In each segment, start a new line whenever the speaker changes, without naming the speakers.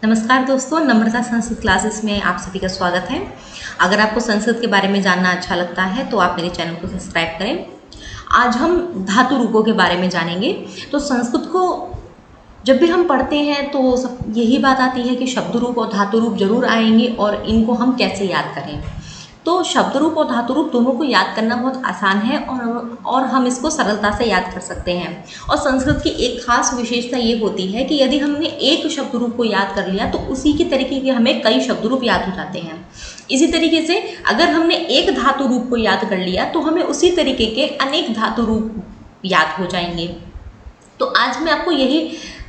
नमस्कार दोस्तों, नम्रता संस्कृत क्लासेस में आप सभी का स्वागत है। अगर आपको संस्कृत के बारे में जानना अच्छा लगता है तो आप मेरे चैनल को सब्सक्राइब करें। आज हम धातु रूपों के बारे में जानेंगे। तो संस्कृत को जब भी हम पढ़ते हैं तो सब यही बात आती है कि शब्द रूप और धातु रूप जरूर आएंगे और इनको हम कैसे याद करें। तो शब्द रूप और धातु रूप दोनों को याद करना बहुत आसान है और हम इसको सरलता से याद कर सकते हैं। और संस्कृत की एक खास विशेषता ये होती है कि यदि हमने एक शब्द रूप को याद कर लिया तो उसी की तरीके के हमें कई शब्द रूप याद हो जाते हैं। इसी तरीके से अगर हमने एक धातु रूप को याद कर लिया तो हमें उसी तरीके के अनेक धातु रूप याद हो जाएंगे। तो आज मैं आपको यही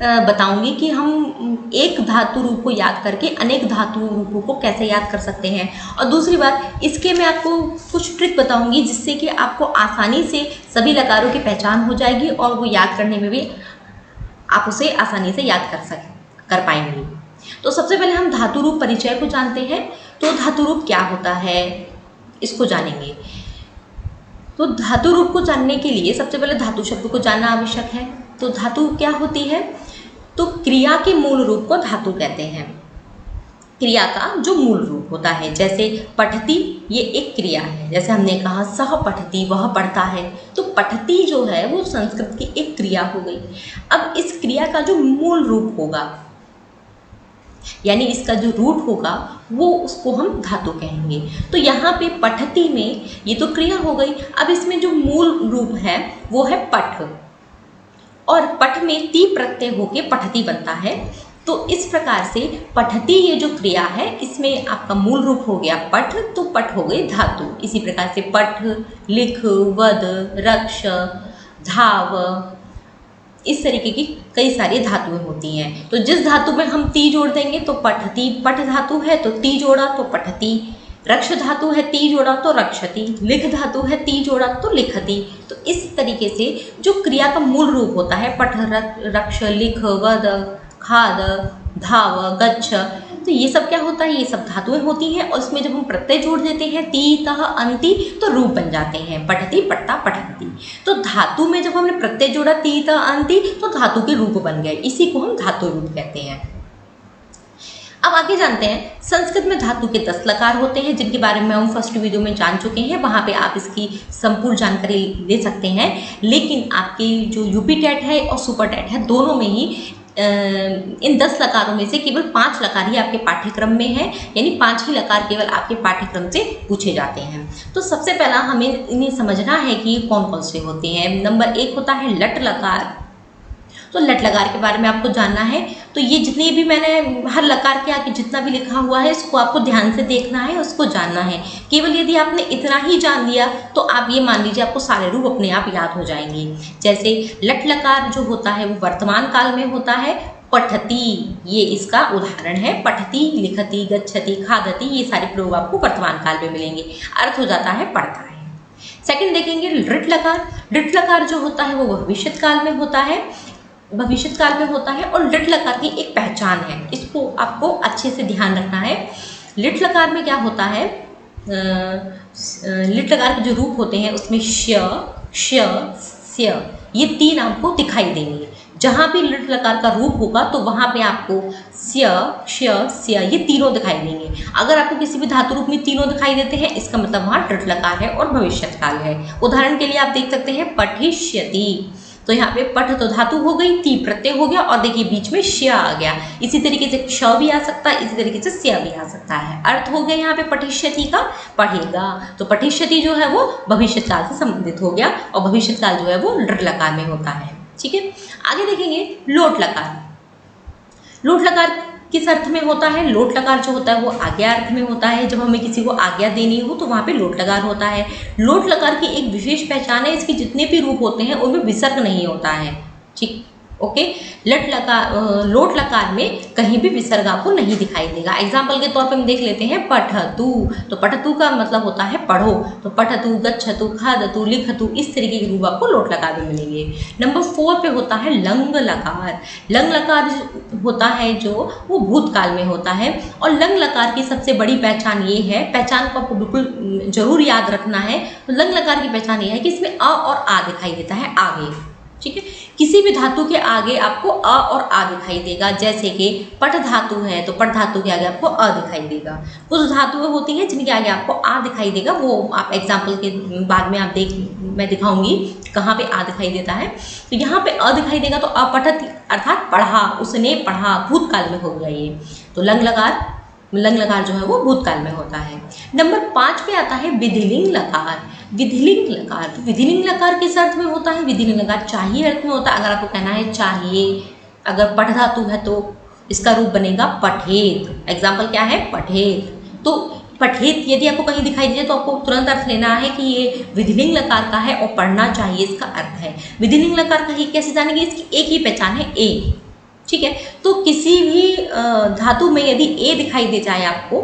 बताऊंगी कि हम एक धातु रूप को याद करके अनेक धातु रूपों को कैसे याद कर सकते हैं। और दूसरी बात, इसके मैं आपको कुछ ट्रिक बताऊंगी जिससे कि आपको आसानी से सभी लकारों की पहचान हो जाएगी और वो याद करने में भी आप उसे आसानी से याद कर पाएंगे। तो सबसे पहले हम धातु रूप परिचय को जानते हैं। तो धातु रूप क्या होता है इसको जानेंगे। तो धातु रूप को जानने के लिए सबसे पहले धातु शब्द को जानना आवश्यक है। तो धातु क्या होती है? तो क्रिया के मूल रूप को धातु कहते हैं। क्रिया का जो मूल रूप होता है, जैसे पठती, ये एक क्रिया है। जैसे हमने कहा सह पठती, वह पढ़ता है, तो पठती जो है वो संस्कृत की एक क्रिया हो गई। अब इस क्रिया का जो मूल रूप होगा, यानी इसका जो रूट होगा, वो उसको हम धातु कहेंगे। तो यहाँ पे पठती में ये तो क्रिया हो गई। अब इसमें जो मूल रूप है वो है पठ, और पठ में ती प्रत्यय होके पठती बनता है। तो इस प्रकार से पठती ये जो क्रिया है इसमें आपका मूल रूप हो गया पठ, तो पठ हो गई धातु। इसी प्रकार से पठ, लिख, वद, रक्ष, धाव, इस तरीके की कई सारी धातुएं होती हैं। तो जिस धातु में हम ती जोड़ देंगे तो पठती, पठ धातु है तो ती जोड़ा तो पठती, रक्ष धातु है ती जोड़ा तो रक्षति, लिख धातु है ती जोड़ा तो लिखति। तो इस तरीके से जो क्रिया का मूल रूप होता है पठ, रक्ष, लिख, वद, खाद, धाव, गच्छ, तो ये सब क्या होता है? ये सब धातुएं होती हैं और इसमें जब हम प्रत्यय जोड़ देते हैं ती, तह, अंति, तो रूप बन जाते हैं पठती, पठता, पठन्ति। तो धातु में जब हमने प्रत्यय जोड़ा ती, तह, अंति, तो धातु के रूप बन गए। इसी को हम धातु रूप कहते हैं। अब आगे जानते हैं, संस्कृत में धातु के 10 लकार होते हैं जिनके बारे में हम फर्स्ट वीडियो में जान चुके हैं। वहाँ पे आप इसकी संपूर्ण जानकारी ले सकते हैं। लेकिन आपकी जो यूपी टेट है और सुपर टेट है, दोनों में ही इन 10 लकारों में से केवल 5 लकार ही आपके पाठ्यक्रम में है, यानी 5 ही लकार केवल आपके पाठ्यक्रम से पूछे जाते हैं। तो सबसे पहला हमें इन्हें समझना है कि कौन कौन से होते हैं। नंबर 1 होता है लट लकार। तो लट लकार के बारे में आपको जानना है। तो ये जितनी भी मैंने हर लकार के आगे जितना भी लिखा हुआ है इसको आपको ध्यान से देखना है, उसको जानना है। केवल यदि आपने इतना ही जान लिया तो आप ये मान लीजिए आपको सारे रूप अपने आप याद हो जाएंगे। जैसे लट लकार जो होता है वो वर्तमान काल में होता है। पठती ये इसका उदाहरण है। पठती, लिखती, गच्छति, खादति, ये सारे प्रयोग आपको वर्तमान काल में मिलेंगे। अर्थ हो जाता है पढ़ता है। सेकंड देखेंगे ऋट लकार। ऋट लकार जो होता है वो भविष्य काल में होता है, भविष्य काल में होता है। और लिट लकार की एक पहचान है, इसको आपको अच्छे से ध्यान रखना है। लिट लकार में क्या होता है? लिट लकार के जो रूप होते हैं उसमें श, श, स्य, ये 3 आपको दिखाई देंगे। जहाँ भी लिट लकार का रूप होगा तो वहाँ पे आपको स्य, श, स्य, ये तीनों दिखाई देंगे। अगर आपको किसी भी धातु रूप में तीनों दिखाई देते हैं इसका मतलब वहाँ लिट लकार है और भविष्य काल है। उदाहरण के लिए आप देख सकते हैं पठिष्यति, तो यहाँ पे पठ तो धातु हो गई, ती प्रत्यय हो गया, और देखिए बीच में श आ गया। इसी तरीके से क्ष भी आ सकता है, इसी तरीके से स्य भी आ सकता है। अर्थ हो गया यहाँ पे पठिष्यति का पढ़ेगा। तो पठिष्यति जो है वो भविष्य काल से संबंधित हो गया और भविष्य काल जो है वो लृ लकार में होता है। ठीक है, आगे देखेंगे लोट लकार। लोट लकार किस अर्थ में होता है? लोट लकार जो होता है वो आज्ञा अर्थ में होता है। जब हमें किसी को आज्ञा देनी हो तो वहाँ पे लोट लकार होता है। लोट लकार की एक विशेष पहचान है, इसके जितने भी रूप होते हैं उनमें विसर्ग नहीं होता है। ठीक, ओके। लोट लकार में कहीं भी विसर्ग आपको नहीं दिखाई देगा। एग्जाम्पल के तौर पे हम देख लेते हैं पठतु। तो पठतु का मतलब होता है पढ़ो। तो पठतु, गच्छतु, खादतु, लिखतु, इस तरीके के रूप आपको लोट लकार में मिलेंगे। नंबर 4 पे होता है लंग लकार। लंग लकार होता है जो वो भूतकाल में होता है। और लंग लकार की सबसे बड़ी पहचान ये है, पहचान को आपको बिल्कुल जरूर याद रखना है। तो लंग लकार की पहचान ये है कि इसमें अ और आ दिखाई देता है आगे। ठीक है। किसी भी धातु के आगे आपको अ और आ दिखाई देगा, जैसे कि पट धातु है तो पट धातु के आगे आपको अ दिखाई देगा। कुछ धातुएं होती हैं जिनके आगे आपको आ दिखाई देगा, वो आप एग्जाम्पल के बाद में आप मैं दिखाऊंगी कहाँ पे आ दिखाई देता है। तो यहाँ पे अ दिखाई देगा तो अपठत अर्थात पढ़ा, उसने पढ़ा, भूतकाल में हो गया ये। तो लंग लकार जो है वो भूतकाल में होता है। नंबर 5 पे आता है विधिलिंग लकार। विधिलिंग लकार, तो विधिलिंग लकार किस अर्थ में होता है? विधिलिंग लकार चाहिए अर्थ में होता है। अगर आपको कहना है चाहिए, अगर पठ धातु है तो इसका रूप बनेगा पठेत। एग्जाम्पल क्या है? पठेत। तो पठेत यदि आपको कहीं दिखाई दे तो आपको तुरंत अर्थ लेना है कि ये विधिलिंग लकार का है और पढ़ना चाहिए, इसका अर्थ है। विधिलिंग लकार का ही कैसे जानेंगे? इसकी एक ही पहचान है, ए। ठीक है। तो किसी भी धातु में यदि ए दिखाई दे जाए आपको,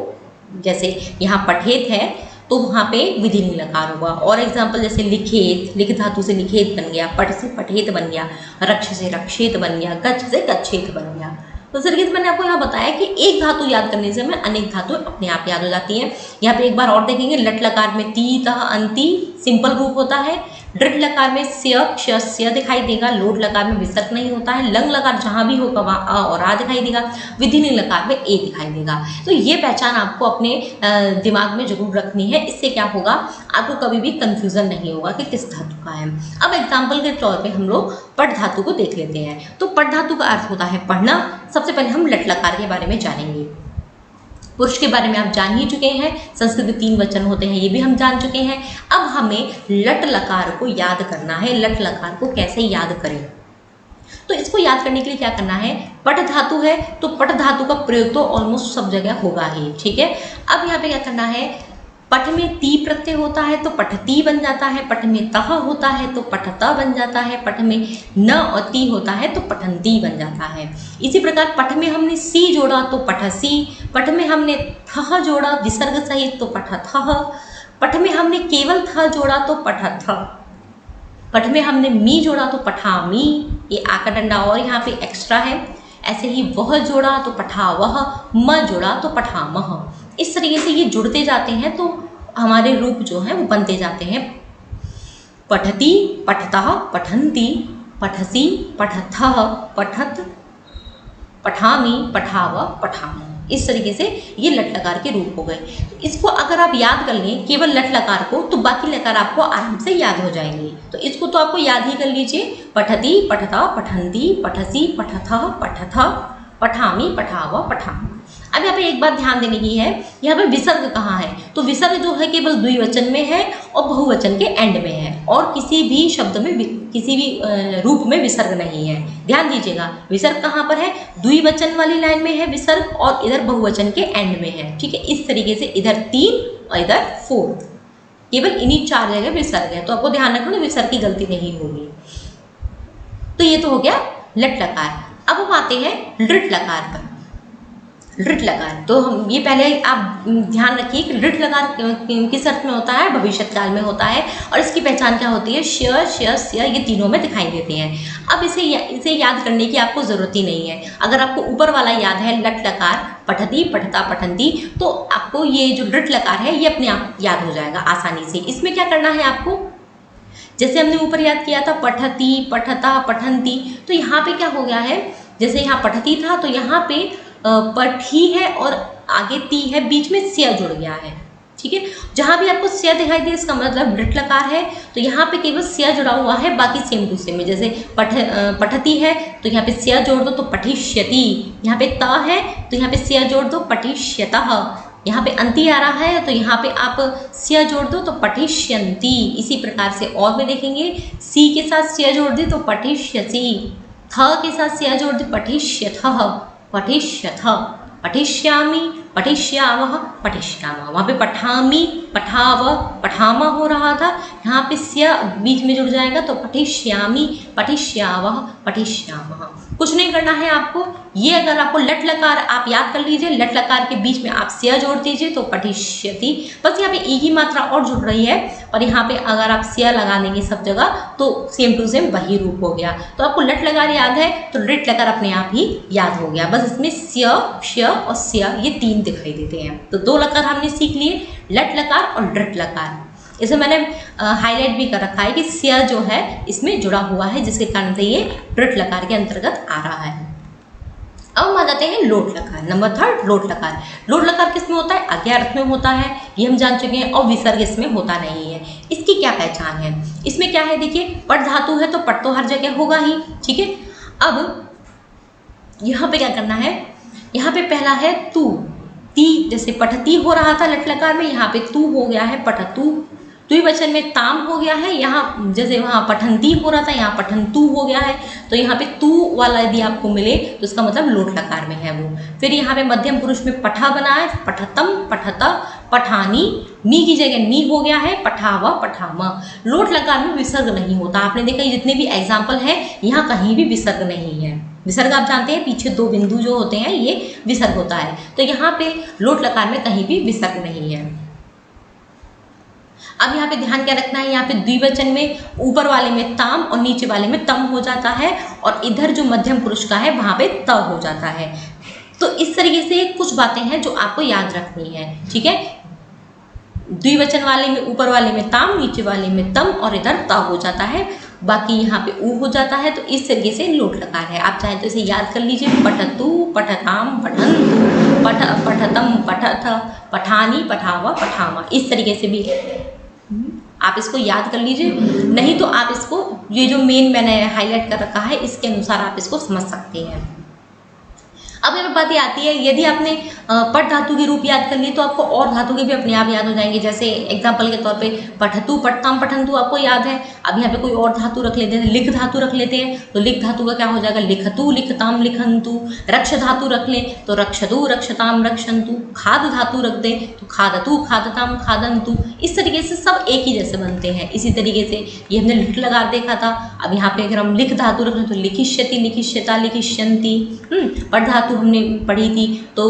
जैसे यहाँ पठेत है तो वहाँ पे विधिलिंग लकार होगा। और एग्जाम्पल जैसे लिखेत, लिख धातु से लिखेत बन गया, पठ से पठेत बन गया, रक्ष से रक्षेत बन गया, गच्छ से गच्छेत बन गया। तो सर मैंने आपको यहाँ बताया कि एक धातु याद करने से हमें अनेक धातु अपने आप याद हो जाती हैं। यहाँ पे एक बार और देखेंगे, लट लकार में ती तह अंति सिंपल रूप होता है। दृढ़ लकार में स्य क्ष स्य दिखाई देगा। लोट लकार में विसर्ग नहीं होता है। लंग लकार जहाँ भी होगा वहाँ अ और आ दिखाई देगा। विधिलिंग लकार में ए दिखाई देगा। तो ये पहचान आपको अपने दिमाग में जरूर रखनी है। इससे क्या होगा, आपको कभी भी कंफ्यूजन नहीं होगा कि किस धातु का है। अब एग्जाम्पल के तौर पे हम लोग पट धातु को देख लेते हैं। तो पट धातु का अर्थ होता है पढ़ना। सबसे पहले हम लट लकार के बारे में जानेंगे। पुरुष के बारे में आप जान ही चुके हैं, संस्कृत में 3 वचन होते हैं, ये भी हम जान चुके हैं। अब हमें लट लकार को याद करना है। लट लकार को कैसे याद करें? तो इसको याद करने के लिए क्या करना है, पट धातु है तो पट धातु का प्रयोग तो ऑलमोस्ट सब जगह होगा ही। ठीक है। अब यहाँ पे क्या करना है, पठ में ती प्रत्यय होता है तो पठती बन जाता है। पठ में तह होता है तो पठता बन जाता है। पठ में न और ती होता है तो पठंती बन जाता है। इसी प्रकार पठ में हमने सी जोड़ा तो पठसी। पठ में हमने थह जोड़ा विसर्ग सहित तो पठथह। पठ में हमने केवल थ जोड़ा तो पठथ। पठ में हमने मी जोड़ा तो पठामी, ये आ का डंडा और यहाँ पे एक्स्ट्रा है। ऐसे ही वह जोड़ा तो पठावह, म जोड़ा तो पठामह। इस तरीके से ये जुड़ते जाते हैं तो हमारे रूप जो हैं वो बनते जाते हैं। पठती, पठतः, पठन्ति, पठसी, पठथः, पठत, पठामी, पठाव, पठाम। इस तरीके से ये लट लकार के रूप हो गए। इसको अगर आप याद कर लें केवल लट लकार को, तो बाकी लकार आपको आराम से याद हो जाएंगे। तो इसको तो आपको याद ही कर लीजिए, पठती, पठता, पठन्ति, पठसी, पठथः, पठथ, पठामी, पठाव, पठाम। अब यहाँ पे एक बात ध्यान देने की है, यहाँ पे विसर्ग कहाँ है? तो विसर्ग जो है केवल द्विवचन में है और बहुवचन के एंड में है, और किसी भी शब्द में किसी भी रूप में विसर्ग नहीं है। ध्यान दीजिएगा, विसर्ग कहाँ पर है? द्विवचन वाली लाइन में है विसर्ग और इधर बहुवचन के एंड में है। ठीक है। इस तरीके से इधर 3 और इधर 4, केवल इन्हीं 4 जगह विसर्ग है। तो आपको ध्यान रखना विसर्ग की गलती नहीं होगी। तो ये तो हो गया लट लकार। अब हम आते हैं लृट लकार पर। लृट लकार, तो हम ये पहले आप ध्यान रखिए कि लृट लकार किस अर्थ में होता है? भविष्य काल में होता है। और इसकी पहचान क्या होती है? श, श, स्य, ये तीनों में दिखाई देते हैं। अब इसे याद करने की आपको ज़रूरत ही नहीं है। अगर आपको ऊपर वाला याद है लट लकार, पठती, पठता, पठन्ति, तो आपको ये जो लृट लकार है ये अपने आप याद हो जाएगा आसानी से। इसमें क्या करना है आपको, जैसे हमने ऊपर याद किया था पठती, पठता, पठन्ति, तो यहाँ पे क्या हो गया है, जैसे यहाँ पठती था तो यहाँ पे पठी है और आगे ती है, बीच में स्या जुड़ गया है। ठीक है। जहाँ भी आपको स्या दिखाई दे इसका मतलब लृट लकार है। तो यहाँ पे केवल स्या जुड़ा हुआ है, बाकी सेम टू सेम है। जैसे पठती है तो यहाँ पे स्या जोड़ दो तो पठिष्यति। यहाँ पे त है तो यहाँ पे स्या जोड़ दो पठिष्यतः। यहाँ पे अंति आ रहा है तो यहाँ पे आप स्या जोड़ दो तो पठिष्यन्ति। इसी प्रकार से और भी देखेंगे, सी के साथ स्या जोड़ दी तो पठिष्यसि, थ के साथ स्या जोड़ दी पठिष्यथः, पठिष्यथ, पठिष्यामि, पठिष्यावः, पठिष्यामः। वहाँ पे पठामि, पठाव, पठामा हो रहा था, यहाँ पे स्या बीच में जुड़ जाएगा तो पठिष्यामि, पठिष्यावः, पठिष्यामः। कुछ नहीं करना है आपको। ये अगर आपको लट लकार आप याद कर लीजिए, लट लकार के बीच में आप स्या जोड़ दीजिए तो पठिष्यति। बस यहाँ पे ई की मात्रा और जुड़ रही है और यहाँ पे अगर आप स्या लगा देंगे सब जगह तो सेम टू सेम वही रूप हो गया। तो आपको लट लकार याद है तो लट लकार अपने आप ही याद हो गया। बस इसमें स्या, श और स्या ये 3 दिखाई देते हैं। तो 2 लकार हमने सीख लिए, लट लकार और लृट लकार। इसे मैंने हाईलाइट भी कर रखा है कि स्य जो है इसमें जुड़ा हुआ है, जिसके कारण से ये टृट लकार के अंतर्गत आ रहा है। अब हम आ जाते हैं लोट लकार। नंबर 3 लोट लकार। लोट लकार किस में होता है? आज्ञा अर्थ में होता है, ये हम जान चुके हैं, और विसर्ग इसमें होता नहीं है। इसकी क्या पहचान है? इसमें क्या है देखिए, पट धातु है तो पट तो हर जगह होगा ही, ठीक है। अब यहाँ पे क्या करना है, यहाँ पे पहला है तू, ती, जैसे पठती हो रहा था लट लकार में, यहाँ पे तू हो गया है पठतू। द्विवचन में ताम हो गया है, यहाँ जैसे वहाँ पठंती हो रहा था यहाँ पठंतू हो गया है, तो यहाँ पे तू वाला यदि आपको मिले तो इसका मतलब लोट लकार में है वो। फिर यहाँ पे मध्यम पुरुष में पठा बना है, पठतम, पठता, पठानी, नी की जगह नी हो गया है, पठावा, पठामा। लोट लकार में विसर्ग नहीं होता। आपने देखा जितने भी एग्जाम्पल है यहाँ कहीं भी विसर्ग नहीं है। विसर्ग आप जानते हैं पीछे 2 बिंदु जो होते हैं ये विसर्ग होता है, तो यहाँ पे लोट लकार में कहीं भी विसर्ग नहीं है। अब यहाँ पे ध्यान क्या रखना है, यहाँ पे द्विवचन में ऊपर वाले में ताम और नीचे वाले में तम हो जाता है, और इधर जो मध्यम पुरुष का है वहाँ पे त हो जाता है। तो इस तरीके से कुछ बातें हैं जो आपको याद रखनी है, ठीक है। द्विवचन वाले में ऊपर वाले में ताम, नीचे वाले में तम, और इधर त हो जाता है, बाकी यहाँ पे ऊ हो जाता है। तो इस तरीके से लोट लकार है। आप चाहें तो इसे याद कर लीजिए, पठतु, पठताम, पठंतु, पठतम, पठथ, पठानी, पठावा, पठामा। इस तरीके से भी आप इसको याद कर लीजिए, नहीं तो आप इसको ये जो मेन मैंने हाईलाइट कर रखा है इसके अनुसार आप इसको समझ सकते हैं। अब यहाँ बात ये आती है, यदि आपने पट धातु के रूप याद कर लिए तो आपको और धातु के भी अपने आप याद हो जाएंगे। जैसे एग्जाम्पल के तौर पे पठतु, पठताम, पठंतु आपको याद है। अब यहाँ पे कोई और धातु रख लेते हैं, लिख धातु रख लेते हैं, तो लिख धातु का क्या हो जाएगा, लिखतु, लिखताम, लिखंतु। रक्ष धातु रख लें तो रक्षतु, रक्षताम, रक्षंतु। खाद धातु रख दें तो खादतु, खादताम, खादंतु। इस तरीके से सब एक ही जैसे बनते हैं। इसी तरीके से ये हमने लिख लगा देखा था। अब यहाँ पे अगर हम लिख धातु रख लें तो लिखिष्यति, लिखिष्यता, लिखिष्यंती। पट धातु हमने पढ़ी थी, तो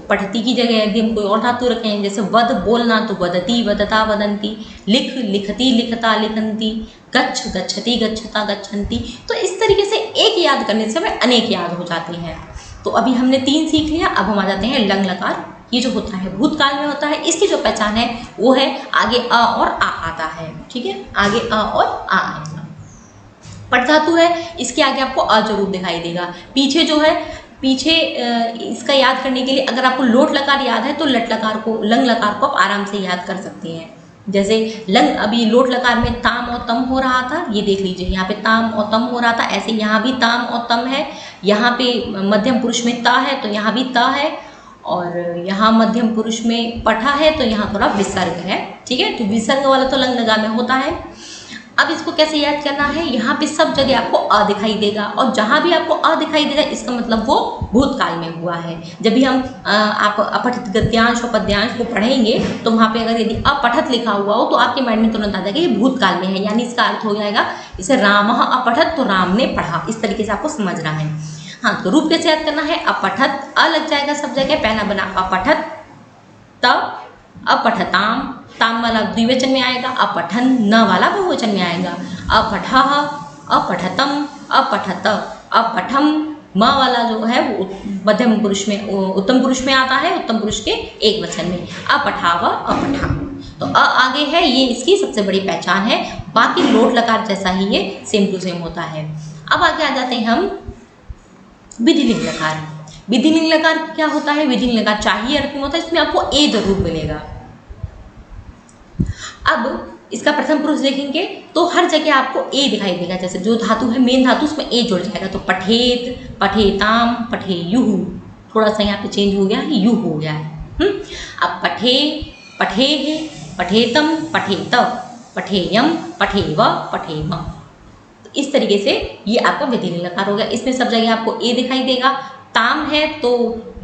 पठती की जगह यदि हम कोई और धातु रखें, जैसे वद बोलना तो वदती, वदता, वदंती। लिख, लिखती, लिखता, लिखंती। गच्छ, गच्छति, गच्छता, गच्छन्ति। तो इस तरीके से एक याद करने से हमें अनेक याद हो जाते हैं। तो अभी हमने 3 सीख लिया। अब हम आ जाते हैं लंग लकार। ये जो होता है भूतकाल में होता है। इसकी जो पहचान है वो है आगे अ और आ आता है, ठीक है, आगे अ और आ आएगा। पट धातु है, इसके आगे आपको अ जरूर दिखाई देगा। पीछे जो है, पीछे इसका याद करने के लिए अगर आपको लोट लकार याद है तो लट लकार को, लंग लकार को आप आराम से याद कर सकते हैं। जैसे लंग, अभी लोट लकार में ताम और तम हो रहा था, ये देख लीजिए यहाँ पे ताम और तम हो रहा था। ऐसे यहाँ भी ताम और तम है। यहाँ पे मध्यम पुरुष में ता है तो यहाँ भी ता है, और यहाँ मध्यम पुरुष में पठा है तो यहाँ थोड़ा विसर्ग है, ठीक है। तो विसर्ग वाला तो लंग लगा में होता है। अब इसको कैसे याद करना है, यहाँ पे सब जगह आपको अ दिखाई देगा, और जहाँ भी आपको अ दिखाई देगा इसका मतलब वो भूतकाल में हुआ है। जब भी हम आप अपठित गद्यांश और पद्यांश को पढ़ेंगे तो वहाँ पे अगर यदि अपठत लिखा हुआ हो तो आपके माइंड में तुरंत आ जाएगा ये भूतकाल में है, यानी इसका अर्थ हो जाएगा इसे रामः अपठत, तो राम ने पढ़ा। इस तरीके से आपको समझना है। हाँ, तो रूप कैसे याद करना है, अपठत, अ लग जाएगा सब जगह। पहला बना अपठत, तब अपठताम, ताम वाला द्विवचन में आएगा, अपठन, न वाला बहुवचन में आएगा, अपठः, अपठतम, अपठत, अपठम। म वाला जो है वो मध्यम पुरुष में, उत्तम पुरुष में आता है, उत्तम पुरुष के एक वचन में, अपठाव, अपठा। तो अ आगे है, ये इसकी सबसे बड़ी पहचान है। बाकी लोट लकार जैसा ही ये सेम टू सेम होता है। अब आगे आ जाते हैं हम विधिलिंग लकार। विधिलिंग लकार क्या होता है, विधिलिंग लकार चाहिए अर्थ में होता है, इसमें आपको ए जरूर मिलेगा। अब इसका प्रथम पुरुष देखेंगे तो हर जगह आपको ए दिखाई देगा। जैसे जो धातु है मेन धातु उसमें ए जुड़ जाएगा, तो पठेत, पठेताम, पठेयुः। थोड़ा सा यहाँ पे चेंज हो गया है, यू हो गया है। अब पठे, पठेः, पठेतम, पठेत, पठेयम, पठेव, पठेम। तो इस तरीके से ये आपका विधिलिंग लकार हो गया। इसमें सब जगह आपको ए दिखाई देगा। ताम है तो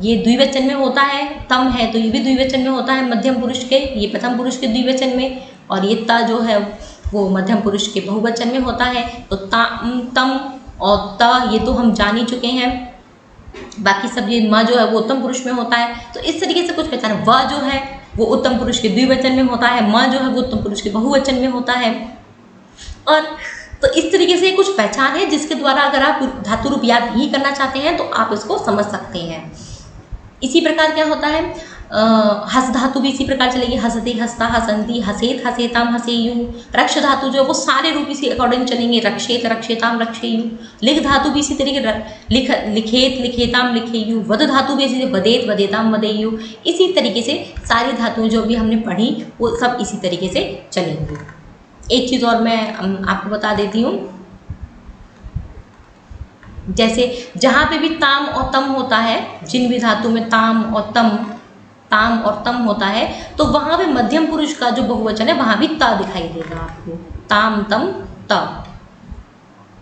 ये द्विवचन में होता है, तम है तो ये भी द्विवचन में होता है मध्यम पुरुष के, ये प्रथम पुरुष के द्विवचन में, और ये त जो है वो मध्यम पुरुष के बहुवचन में होता है। तो ताम, तम और त ये तो हम जान ही चुके हैं। बाकी सब ये म जो है वो उत्तम पुरुष में होता है। तो इस तरीके से कुछ पहचान। व जो है वो उत्तम पुरुष के द्विवचन में होता है, म जो है वो उत्तम पुरुष के बहुवचन में होता है। और तो इस तरीके से कुछ पहचान है जिसके द्वारा अगर आप धातु रूप याद नहीं करना चाहते हैं तो आप इसको समझ सकते हैं। इसी प्रकार क्या होता है, हस धातु भी इसी प्रकार चलेगी, हसते हसता हसंती, हसेत हसेताम हसेयु। रक्ष धातु जो है वो सारे रूप इसी अकॉर्डिंग चलेंगे, रक्षेत रक्षेताम रक्षेयु। लिख धातु भी इसी तरीके, लिखेत लिखेताम लिखेयु। वद धातु भी इसी, वदेत वदेताम वदेयु। इसी तरीके से सारी धातुएं जो भी हमने पढ़ी वो सब इसी तरीके से चलेंगी। एक चीज़ और मैं आपको बता देती हूँ, जैसे जहाँ पे भी ताम और तम होता है, जिन भी धातु में ताम और तम होता है, तो वहाँ पे मध्यम पुरुष का जो बहुवचन है वहाँ भी ता दिखाई देगा आपको, ताम तम त,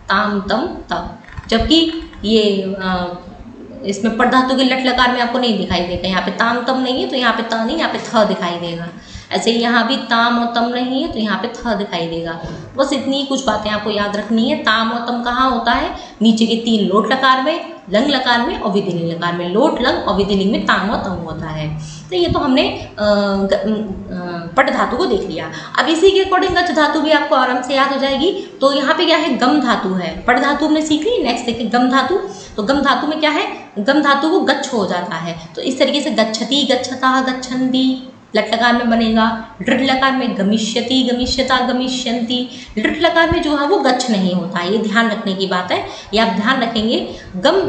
ताम तम त। जबकि ये इसमें पड़ धातु के लट लकार में आपको नहीं दिखाई देगा। यहाँ पे ताम तम नहीं है तो यहाँ पे ता नहीं, यहाँ पे थ दिखाई देगा। ऐसे ही यहाँ भी ताम और तम नहीं है तो यहाँ पे थ दिखाई देगा। बस इतनी कुछ बातें आपको याद रखनी है। ताम और तम कहाँ होता है? नीचे के 3 लोट लकार में, लंग लकार में और विधिलिंग लकार में। लोट लंग और विधिलिंग में ताम और तम होता है। तो ये तो हमने पट धातु को देख लिया। अब इसी के अकॉर्डिंग गच्छ धातु भी आपको आराम से याद हो जाएगी। तो यहाँ पे क्या है? गम धातु है। पट धातु हमने सीख ली। नेक्स्ट देखिए गम धातु। तो गम धातु में क्या है? गम धातु को गच्छ हो जाता है। तो इस तरीके से गच्छति गच्छता गच्छन्ति लट लकार में बनेगा। लृट लकार में गमिष्यति गमिष्यता गमिष्यन्ति। लृट लकार में जो है वो गच्छ नहीं होता है, ये ध्यान रखने की बात है। ये आप ध्यान रखेंगे। गम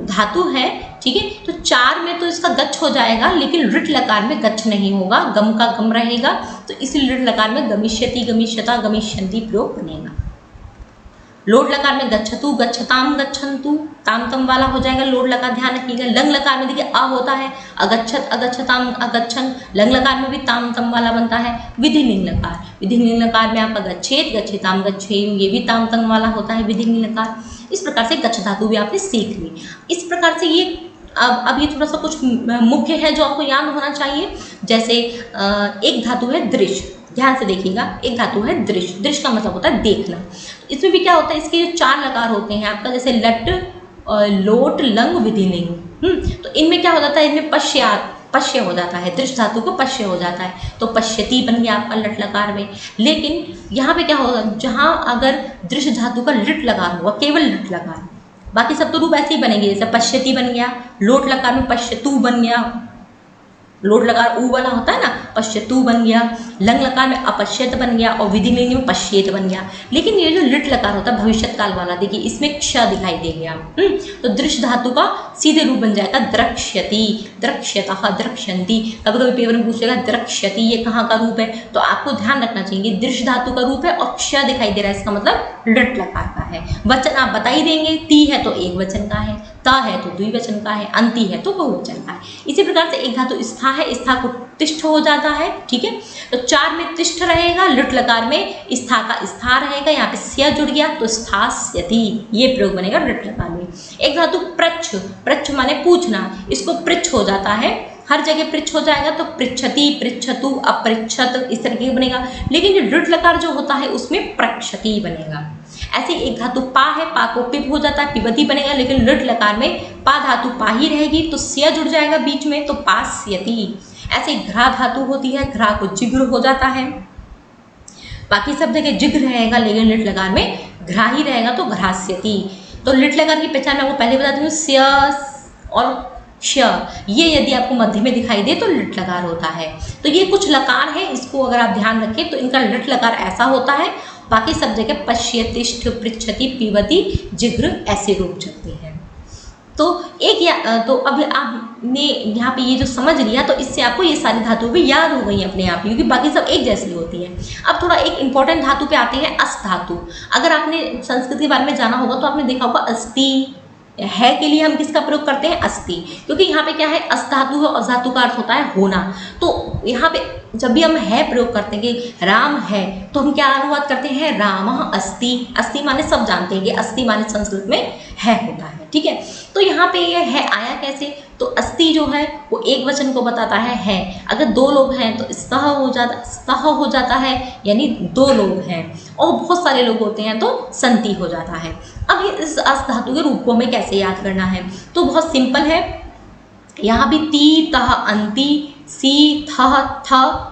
धातु है, ठीक है, तो 4 में तो इसका गच्छ हो जाएगा, लेकिन लृट लकार में गच्छ नहीं होगा, गम का गम रहेगा। तो इसलिए लृट लकार में गमिष्यति गमिष्यता गमिष्यन्ति प्रयोग बनेगा। लोट लकार में गच्छतु गच्छताम गच्छन्तु, ताम तम वाला हो जाएगा। लोट लकार ध्यान रखिएगा। लंग लकार में देखिए अ होता है, अगच्छत अगच्छताम अगच्छन। लंग लकार में भी ताम तम वाला बनता है। विधिलिंग लकार, विधिलिंग लकार में आपका गच्छेत गच्छेताम गच्छेयु, ये भी ताम तम वाला होता है विधिलिंग लकार। इस प्रकार से गच्छ धातु भी आपने सीख ली। इस प्रकार से ये अब ये थोड़ा सा कुछ मुख्य है जो आपको याद होना चाहिए। जैसे एक धातु है दृश्य, ध्यान से देखिएगा। एक धातु है दृश्य, दृश्य का मतलब होता है देखना। इसमें भी क्या होता है? इसके जो 4 लकार होते हैं आपका, जैसे लट लोट लंग विधिलिंग। तो इनमें क्या हो जाता है? इनमें पश्य हो जाता है। दृश्य धातु को पश्य हो जाता है, तो पश्यति बन गया आपका लट लकार में। लेकिन यहाँ पे क्या होगा? जहाँ अगर दृश्य धातु का लिट लकार होगा, केवल लिट लकार, बाकी सब तो रूप ऐसे ही बनेंगे। जैसे पश्यति बन गया, लोट लकार में पश्यतु बन गया, लोट लकार ऊ वाला होता है ना, पश्यतु बन गया। लंग लकार में अपश्यत बन गया और विधिलिंग में पश्येत बन गया। लेकिन ये जो लिट लकार होता है भविष्यत काल वाला, देखिए इसमें क्ष दिखाई दे गया। तो दृश्य धातु का सीधे रूप बन जाएगा द्रक्ष्यति, द्रक्ष्यतः द्रक्ष्यन्ति। कभी कभी पेपर में पूछेगा द्रक्ष्यति ये कहाँ का रूप है, तो आपको ध्यान रखना चाहिए दृश्य धातु का रूप है और क्ष दिखाई दे रहा है, इसका मतलब लिट लकार का है। वचन आप बता ही देंगे, ती है तो एक वचन का है, ता है तो द्विवचन का है, अंति है तो बहुवचन का है। इसी प्रकार से एक धातु स्था है, स्था को तिष्ठ हो जाता है, ठीक है। तो 4 में तिष्ठ रहेगा, लुट लकार में स्था का स्था रहेगा, यहाँ पे स्या जुड़ गया तो स्थास्यति, ये प्रयोग बनेगा लुट लकार में। एक धातु प्रच्छ, प्रच्छ माने पूछना, इसको पृच्छ हो जाता है, हर जगह पृच्छ हो जाएगा तो पृच्छति, पृच्छतु, अपृच्छत इस तरीके का बनेगा। लेकिन जो लुट लकार जो होता है उसमें प्रक्षति बनेगा। ऐसे एक धातु पा है, पा को पिप हो जाता है, पिबती बनेगा, लेकिन लुट लकार में पा धातु पा ही रहेगी तो स्या जुड़ जाएगा बीच में तो पास्यति। ऐसे घ्रा धातु होती है, घ्रा को जिग्र हो जाता है, बाकी सब जगह जिग्र रहेगा लेकिन लिट लकार में घ्रा ही रहेगा तो घ्रास्यति। तो लिट लकार की पहचान मैं आपको पहले बताती हूँ, स्या और श, ये यदि आपको मध्य में दिखाई दे तो लिट लकार होता है। तो ये कुछ लकार है, इसको अगर आप ध्यान रखें तो इनका लिट लकार ऐसा होता है, बाकी सब जगह पश्य, तिष्ठ, पृच्छति, पिबती, जिग्र ऐसे रूप चलते हैं। तो तो अब आपने यहाँ पे ये जो समझ लिया तो इससे आपको ये सारी धातुएं भी याद हो गई अपने आप, क्योंकि बाकी सब एक जैसी होती हैं। अब थोड़ा एक इंपॉर्टेंट धातु पे आते हैं, अस धातु। अगर आपने संस्कृत के बारे में जाना होगा तो आपने देखा होगा अस्ति है के लिए हम किसका प्रयोग करते हैं? अस्ति, क्योंकि यहाँ पे क्या है, अस धातु है और धातु का अर्थ होता है होना। तो यहाँ पे जब भी हम है प्रयोग करते हैं कि राम है तो हम क्या अनुवाद करते हैं? रामः अस्ति। अस्ति माने सब जानते हैं कि अस्ति माने संस्कृत में है होता है, ठीक है। तो यहाँ पे ये है आया कैसे? तो अस्ति जो है वो एक वचन को बताता है। अगर 2 लोग हैं तो स्तः हो जाता है, यानी 2 लोग हैं, और बहुत सारे लोग होते हैं तो संति हो जाता है। अब इस अस धातु के रूप को हमें कैसे याद करना है? तो बहुत सिंपल है, यहाँ भी ती तह अंति, सी थह थ,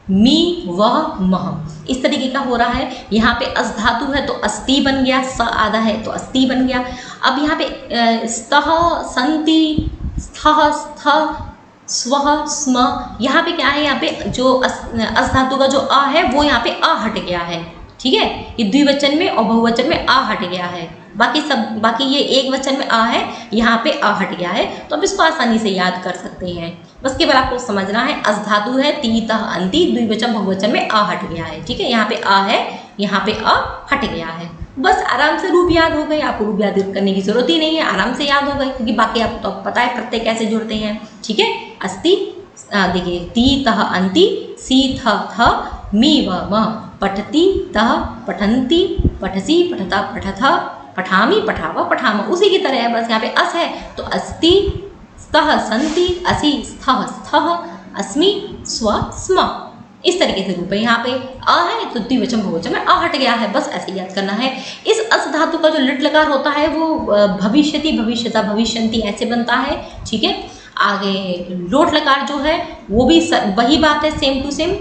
मी वह मह, इस तरीके का हो रहा है। यहाँ पे अस धातु है तो अस्ति बन गया, स आधा है तो अस्ति बन गया। अब यहाँ पे स्तः संति, स्थः स्थ, स्वः, स्म। यहाँ पे क्या है, यहाँ पे जो अस धातु का जो अ है वो यहाँ पे अ हट गया है, ठीक है। ये द्विवचन में और बहुवचन में अ हट गया है। बाकी ये एक वचन में अ है, यहाँ पे अ हट गया है, तो आप इसको आसानी से याद कर सकते हैं। बस केवल आपको समझना है, अस धातु है, ती तह अंति, द्विवचन बहुवचन में अ हट गया है, ठीक है। यहाँ पे अ है, यहाँ पे अ हट गया है। बस आराम से रूप याद हो गए, आपको रूप याद करने की जरूरत ही नहीं है, आराम से याद हो गए, क्योंकि बाकी आपको तो पता है प्रत्यय कैसे जुड़ते हैं, ठीक है। अस्ति, देखिए, ती तह अंति, सी थ थ, मी व म, पठति तह पठन्ति, पठसी पठता पठथ, पठामी पठाव पठाम, उसी की तरह है, बस यहाँ पे अस है तो अस्ति, स्तः सन्ति, असि स्थः स्थः, अस्मि स्व स्म, इस तरीके से रूप है। यहाँ पे अ है तो द्विवचन बहुवचन में अ हट गया है, बस ऐसे याद करना है। इस अस धातु का जो लिट लकार होता है वो भविष्यति, भविष्यता, भविष्यन्ति ऐसे बनता है, ठीक है। आगे लोट लकार जो है वो भी वही बात है, सेम टू सेम।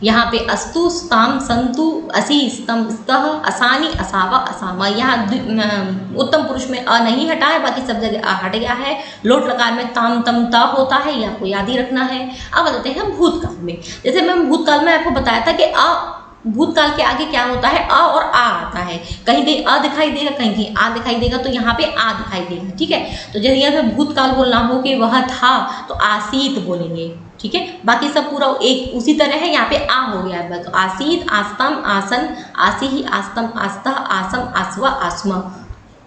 यहाँ पे अस्तु, स्ताम, संतु, असि, स्तम, स्तः, असानी, असावा, असामा। यहाँ उत्तम पुरुष में अ नहीं हटा है, बाकी सब जगह अ हट गया है। लोट लकार में ताम, तम, ता होता है, ये आपको याद ही रखना है। अब बताते हैं भूतकाल में। जैसे मैं भूतकाल में आपको बताया था कि भूतकाल के आगे क्या होता है, अ और आ आता है। कहीं कहीं अ दिखाई देगा, कहीं कहीं आ दिखाई देगा, तो यहाँ पे आ दिखाई देगा, ठीक है। तो जैसे यहाँ पे भूतकाल बोलना हो कि वह था, तो आसीत बोलेंगे, ठीक है। बाकी सब पूरा एक उसी तरह है, यहाँ पे आ हो गया है बस। तो आसीत, आस्तम, आसन, आसी, आस्तम, आस्था, आसम, आसवा, आसमा,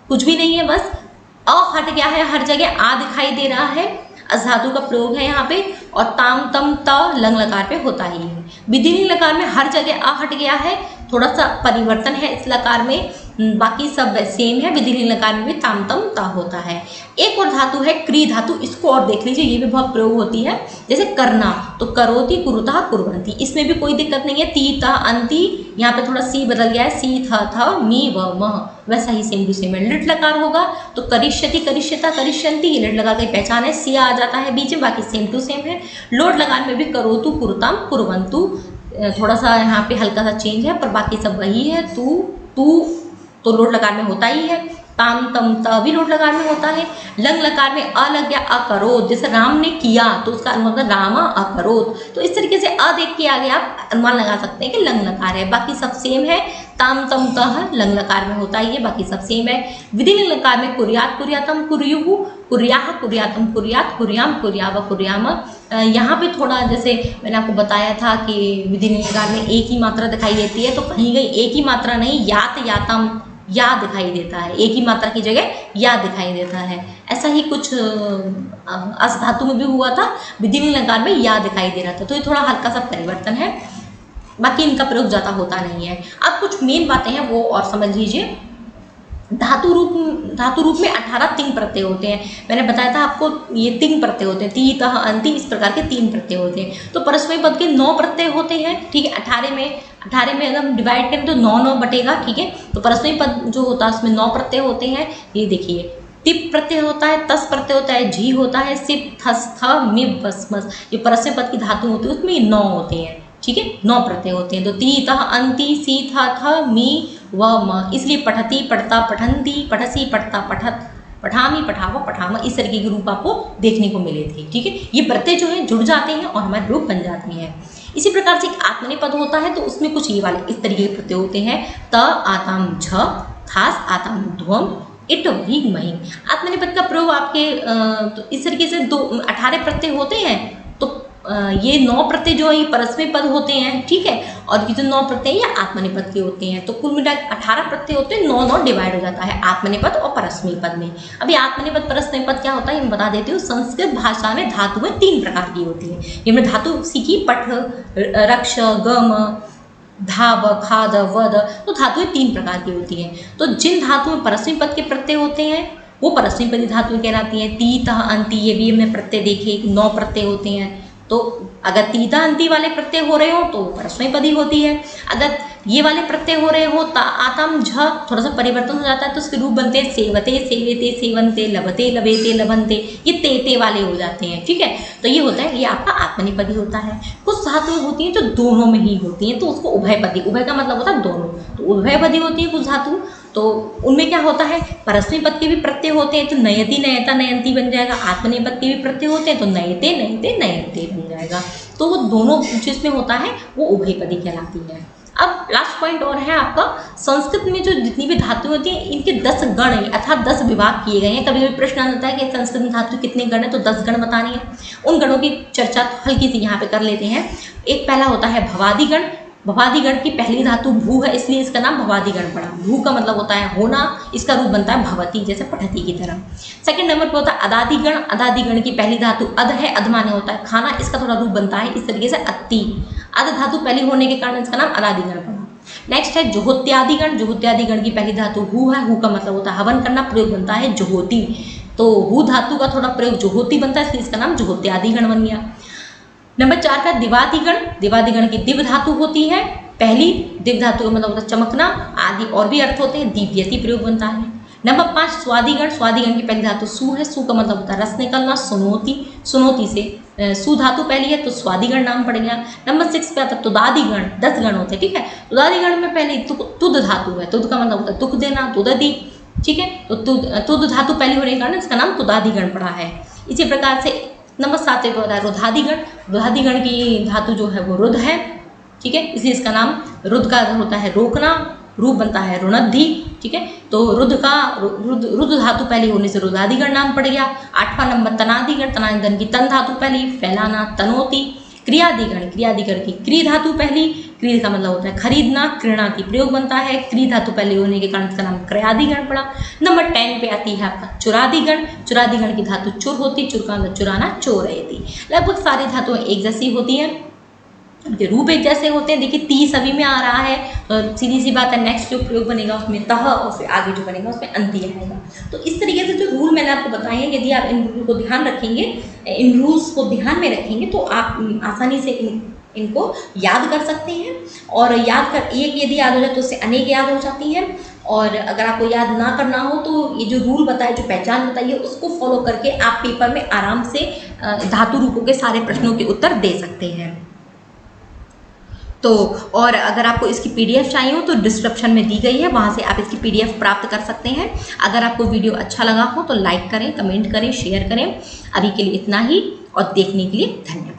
कुछ भी नहीं है, बस अ हट गया है, हर जगह आ दिखाई दे रहा है। अस धातु का प्रयोग है यहाँ पे, और ताम, तम, त लंग लकार पे होता ही है। विधिलिंग लकार में हर जगह आ हट गया है, थोड़ा सा परिवर्तन है इस लकार में, बाकी सब सेम है। विधिलिंग लकार में भी ताम, तम, ता होता है। एक और धातु है क्री धातु, इसको और देख लीजिए, ये भी बहुत प्रयोग होती है। जैसे करना, तो करोति, कुरुतः, कुर्वन्ति, इसमें भी कोई दिक्कत नहीं है। ती ता अंति, यहाँ पे थोड़ा सी बदल गया है, सी थ थ, मी व म, वैसा ही सेम टू सेम है। लिट लकार होगा तो करिष्यति, करिष्यता, करिष्यन्ति, ये लिट लकार की पहचान है, सिया आ जाता है बीच में, बाकी सेम टू सेम है। लोट लकार में भी करोतु, कुरुताम, कुर्वन्तु, थोड़ा सा यहाँ पे हल्का सा चेंज है, पर बाकी सब वही है। तू तो लोट लकार में होता ही है। ताम, तम, त भी लोट लकार में होता है। लंग लकार में अ लग गया, अकरोत, जैसे राम ने किया तो उसका मतलब रामा अकरोत, तो इस तरीके से अ देख के आगे आप अनुमान लगा सकते हैं कि लंग लकार है। बाकी सब सेम है। ताम, तम, तह लंग लकार में होता ही है, बाकी सब सेम है। विधिलिंग लकार में कुर्यात, कुर्यातम, कुर्युः, कुर्याः, कुर्यातम, कुर्यात, कुर्याम, कुर्याव, कुर्याम। यहाँ पे थोड़ा जैसे मैंने आपको बताया था कि विधिलिंग लकार में एक ही मात्रा दिखाई देती है, तो कहीं कहीं एक ही मात्रा नहीं, यात, यातम, या दिखाई देता है, एक ही मात्रा की जगह या दिखाई देता है। ऐसा ही कुछ अस धातु में भी हुआ था, विधिलिंग लकार में या दिखाई दे रहा था, तो ये थोड़ा हल्का सा परिवर्तन है, बाकी इनका प्रयोग ज़्यादा होता नहीं है। अब कुछ मेन बातें हैं वो और समझ लीजिए। धातु रूप में 18 तिंग प्रत्यय होते हैं। मैंने बताया था आपको, ये तिंग प्रत्यय होते हैं, ती तह अंति, इस प्रकार के 3 प्रत्यय होते हैं। तो परस्मैपद पद के 9 प्रत्यय होते हैं, ठीक है। 18 में अगर हम डिवाइड करें तो 9 बटेगा, ठीक है। तो परस्मैपद पद जो होता है उसमें 9 प्रत्यय होते हैं। ये देखिए, तिप प्रत्यय होता है, तस प्रत्यय होता है, झी होता है, सिप, थस, थ, मिप, बस मस, ये परस्मैपद पद की धातु होती है, उसमें 9 होते हैं, ठीक है। 9 प्रत्यय होते हैं। तो ती तह अंति, सी थ थ, मी व म, इसलिए पठती, पढ़ता, पठन्ति, पठसी, पढ़ता, पठत, पठामी, पठावा, पठामा, इस तरीके के रूप आपको देखने को मिले थे, ठीक है। ये प्रत्यय जो है जुड़ जाते हैं और हमारे रूप बन जाते हैं। इसी प्रकार से एक आत्मनेपद होता है, तो उसमें कुछ ये वाले इस तरीके के प्रत्यय होते हैं। त आताम झ, खास आताम ध्वम, इट, वीग, मही। आत्मनेपद का प्रयोग आपके तो इस तरीके से 18 प्रत्यय होते हैं। तो ये 9 प्रत्यय जो है ये परस्मैपद पद होते हैं, ठीक है। और ये जो 9 प्रत्यय ये आत्मनेपद के होते हैं। तो कुल मिला 18 प्रत्यय होते हैं, 9 डिवाइड हो जाता है आत्मनेपद और परस्मैपद में। अभी आत्मनेपद परस्मैपद क्या होता है मैं बता देती हूँ। संस्कृत भाषा में धातुएं 3 प्रकार की होती हैं। ये हमने धातु सीखी, पठ, रक्ष, गम, धाव, खाद, वद, तो धातुएं 3 प्रकार की होती हैं। तो जिन धातुओं में परस्मैपद के प्रत्यय होते हैं वो परस्मैपदी धातुएं कहलाती हैं। ती तह अंति, ये भी हमने प्रत्यय देखे, 9 प्रत्यय होते हैं। तो अगर तीता अंति वाले प्रत्यय हो रहे हो तो परस्मैपदी होती है। अगर ये वाले प्रत्यय हो रहे हो ता, आतम, झ, थोड़ा सा परिवर्तन हो जाता है, तो उसके रूप बनते हैं सेवते, सेवेते, सेवंते, लभते, लभेते, लभंते, ये ते वाले हो जाते हैं, ठीक है। तो ये होता है, ये आपका आत्मनेपदी होता है। कुछ धातुएं होती हैं जो दोनों में ही होती हैं, तो उसको उभयपदी, उभय का मतलब होता है दोनों, तो उभयपदी होती है कुछ धातु, तो उनमें क्या होता है, परस्मै पद के भी प्रत्यय होते हैं, तो नयति नयता नयंती बन जाएगा। आत्मनेपद के भी प्रत्यय होते हैं, तो नयते नयते नयंते बन जाएगा। तो वो दोनों जिसमें होता है वो उभयपदी कहलाती है। अब लास्ट पॉइंट और है आपका, संस्कृत में जो जितनी भी धातुएं होती हैं इनके 10 गण अर्थात 10 विभाग किए गए हैं। कभी कभी प्रश्न आता है कि संस्कृत में धातु कितने गण है, तो 10 गण बतानी है। उन गणों की चर्चा हल्की सी यहाँ पे कर लेते हैं। एक पहला होता है भवादिगण। भवादिगण की पहली धातु भू है, इसलिए इसका नाम भवादिगण पड़ा। भू का मतलब होता है होना, इसका रूप बनता है भवती, जैसे पठती की तरह। सेकंड नंबर पर होता है अदादिगण। अदादिगण की पहली धातु अद है, अध माने होता है खाना, इसका थोड़ा रूप बनता है इस तरीके से अत्ति। अद धातु पहली होने के कारण इसका नाम अदादिगण पड़ा। नेक्स्ट है जुहोत्यादिगण। जुहोत्यादिगण की पहली धातु हु है, हु का मतलब होता है हवन करना, प्रयोग बनता है जुहोती। तो हु धातु का थोड़ा प्रयोग जुहोती बनता है, इसलिए इसका नाम जुहोत्यादिगण बन गया। नंबर 4 का दिवादिगण। दिवादिगण की दिव धातु होती है पहली, दिव धातु का मतलब होता है चमकना, आदि और भी अर्थ होते हैं, दीप्यति प्रयोग बनता है। नंबर 5 स्वादिगण। स्वादिगण की पहली धातु सु है, सु का मतलब होता है रस निकलना, सुनोती। सुनोती से सु धातु पहली है, तो स्वादिगण नाम पड़ गया। नंबर 6 पे आता है तुदादिगण। 10 गण होते हैं, ठीक है। तुदादिगण में पहले तुद धातु है, तुद का मतलब होता है दुख देना, तुदति, ठीक है। तो तुद धातु पहली होने के कारण इसका नाम तुदादिगण पड़ा है। इसी प्रकार से नंबर 7 पे होता है रुधादिगण। रुधादिगण की धातु जो है वो रुध है, ठीक है, इसलिए इसका नाम रुध का होता है रोकना, रूप बनता है रुणद्धि, ठीक है। तो रुध धातु पहली होने से रुधादिगण नाम पड़ गया। 8वां नंबर तनादिगण। तनादिगण की तन धातु पहली, फैलाना, तनोति। क्रियादिगण। क्रियादिगण की क्री धातु पहली, क्री का मतलब होता है खरीदना, क्रीणाति प्रयोग बनता है, क्री धातु पहले होने के कारण इसका नाम क्रयादिगण पड़ा। नंबर 10 पे आती है आपका चुरादिगण। चुरादिगण की धातु चुर होती, चुर का मतलब चुराना, चोरयति। लगभग सारी धातुएं एक जैसी होती हैं, उनके रूप एक जैसे होते हैं। देखिए ती सभी में आ रहा है, तो सीधी सी बात है नेक्स्ट जो प्रयोग बनेगा उसमें तह, और फिर आगे जो बनेगा उसमें अंति आएगा। तो इस तरीके से जो रूल मैंने आपको बताए हैं, यदि आप इन रूल को ध्यान रखेंगे, इन रूल्स को ध्यान में रखेंगे, तो आप आसानी से इनको याद कर सकते हैं। और याद कर एक यदि याद हो जाए तो उससे अनेक याद हो जाती हैं। और अगर आपको याद ना करना हो तो ये जो रूल बताए, जो पहचान बताइए, उसको फॉलो करके आप पेपर में आराम से धातु रूपों के सारे प्रश्नों के उत्तर दे सकते हैं। तो और अगर आपको इसकी PDF चाहिए हो तो डिस्क्रिप्शन में दी गई है, वहाँ से आप इसकी PDF प्राप्त कर सकते हैं। अगर आपको वीडियो अच्छा लगा हो तो लाइक करें, कमेंट करें, शेयर करें। अभी के लिए इतना ही, और देखने के लिए धन्यवाद।